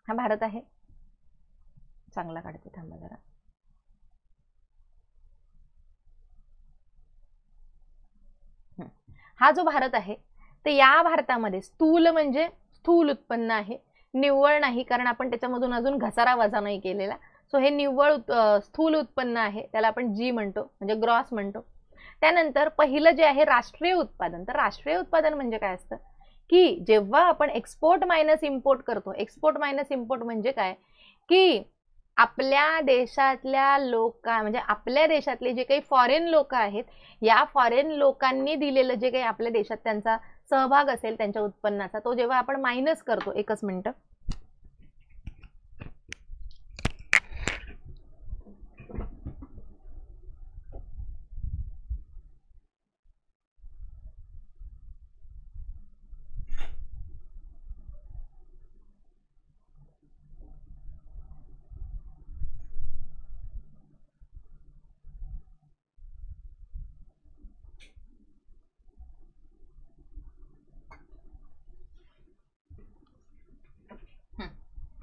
हा भारत आहे. चांगला काढते, थांबा जरा. हा जो भारत आहे, तर या भारतामध्ये स्थूल म्हणजे स्थूल उत्पन्न आहे, निव्वळ नाही, कारण आपण त्याच्यामधून अजून घसारा वजा नाही केलेला. सो हे निव्वळ स्थूल उत्पन्न आहे, त्याला आपण जी म्हणतो, म्हणजे ग्रॉस म्हणतो. त्यानंतर पहिलं जे आहे राष्ट्रीय उत्पादन. तर राष्ट्रीय उत्पादन म्हणजे काय असतं की जेव्हा आपण एक्सपोर्ट मायनस इम्पोर्ट करतो. एक्सपोर्ट मायनस इम्पोर्ट म्हणजे काय की आपल्या देशातल्या म्हणजे आपल्या देशातले जे काही फॉरेन लोक आहेत, या फॉरेन लोकांनी दिलेलं जे काही आपल्या देशात त्यांचा सहभाग असेल त्यांच्या उत्पन्नाचा, तो जेव्हा आपण मायनस करतो. एकच मिनिट.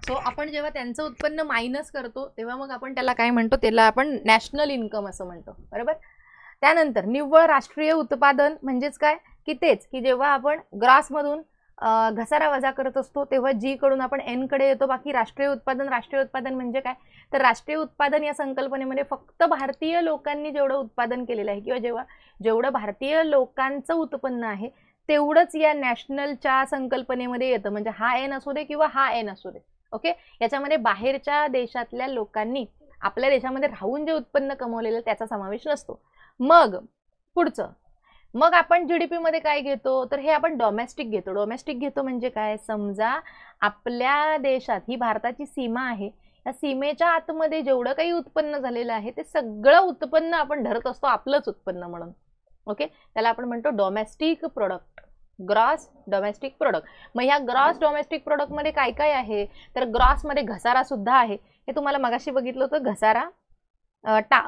सो आपण जेव्हा त्यांचं उत्पन्न मायनस करतो तेव्हा मग आपण त्याला काय म्हणतो? त्याला आपण नॅशनल इन्कम असं म्हणतो, बरोबर. त्यानंतर निव्वळ राष्ट्रीय उत्पादन म्हणजेच काय की तेच की जेव्हा आपण ग्रॉसमधून घसारा वजा करत असतो तेव्हा जी कडून आपण एन कडे येतो. बाकी राष्ट्रीय उत्पादन म्हणजे काय? तर राष्ट्रीय उत्पादन या संकल्पनेमध्ये फक्त भारतीय लोकांनी जेवढं उत्पादन केलेलं आहे किंवा जेवढं भारतीय लोकांचं उत्पन्न आहे तेवढंच या नॅशनलच्या संकल्पनेमध्ये येतं. म्हणजे हा एन असू दे किंवा हा एन असू दे. ओके, याच्यामध्ये बाहेरच्या देशातल्या लोकांनी आपल्या देशामध्ये राहून जे उत्पन्न कमवलेलं त्याचा समावेश नसतो. मग पुढचं, मग आपण जीडीपी मध्ये काय घेतो? तर हे आपण डोमेस्टिक घेतो. डोमेस्टिक घेतो म्हणजे काय? समजा आपल्या देशात ही भारताची सीमा आहे, या सीमेच्या आतमध्ये जेवढं काही उत्पन्न झालेलं आहे ते सगळं उत्पन्न आपण धरत असतो आपलंच उत्पन्न म्हणून. ओके, त्याला आपण म्हणतो domestic product, gross domestic product. मग ह्या ग्रॉस डोमेस्टिक प्रोडक्ट मध्ये काय काय आहे? तर ग्रॉस मध्ये घसारा सुद्धा आहे. हे तुम्हाला मगाशी बघितलं होतं, घसारा,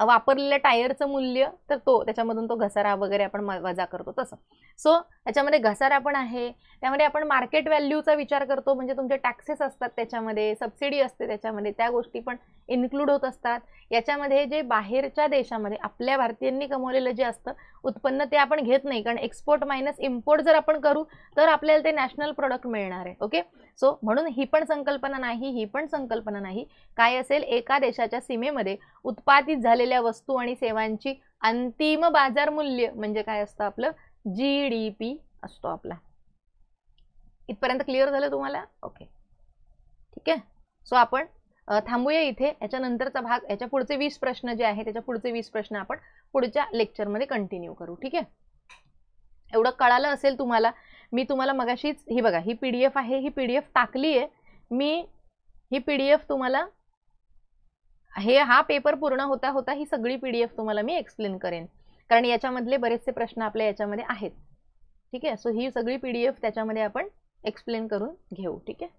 वापरलेल्या टायरचं मूल्य, तर त्याच्यामधून तो घसारा वगैरे आपण वजा करतो तसं. सो त्याच्यामध्ये घसारा पण आहे. त्यामध्ये आपण मार्केट व्हॅल्यूचा विचार करतो, म्हणजे तुमचे टॅक्सेस असतात त्याच्यामध्ये, सबसिडी असते त्याच्यामध्ये, त्या गोष्टी पण इन्क्लूड होत असतात. याच्यामध्ये जे बाहेरच्या देशामध्ये आपल्या भारतीयांनी कमवलेलं जे असतं उत्पन्न ते आपण घेत नाही, कारण एक्सपोर्ट मायनस इम्पोर्ट जर आपण करू तर आपल्याला ते नॅशनल प्रोडक्ट मिळणार आहे. ओके, सो म्हणून ही पण संकल्पना नाही, ही पण संकल्पना नाही. काय असेल? एका देशाच्या सीमेमध्ये उत्पादित झालेल्या वस्तू आणि सेवांची अंतिम बाजार मूल्य म्हणजे काय असतं? आपलं जीडीपी असतो आपला. इथपर्यंत क्लिअर झालं तुम्हाला? ओके, ठीक आहे. सो आपण थांबूया इथे. याच्यानंतरचा भाग, याच्या पुढचे 20 प्रश्न जे आहे त्याच्या पुढचे 20 प्रश्न आपण पुढच्या लेक्चरमध्ये कंटिन्यू करू. ठीक आहे. एवढं कळालं असेल तुम्हाला. मी तुम्हाला मगाशीच ही बघा, ही PDF आहे, ही PDF टाकली आहे मी. ही PDF तुम्हाला हा पेपर पूर्ण होता होता ही सगळी PDF तुम्हाला मी एक्सप्लेन करेन, कारण याच्यामधले बरेचसे प्रश्न आपल्या याच्यामध्ये आहेत. ठीक आहे. सो ही सगळी PDF त्याच्यामध्ये आपण एक्सप्लेन करून घेऊ. ठीक आहे.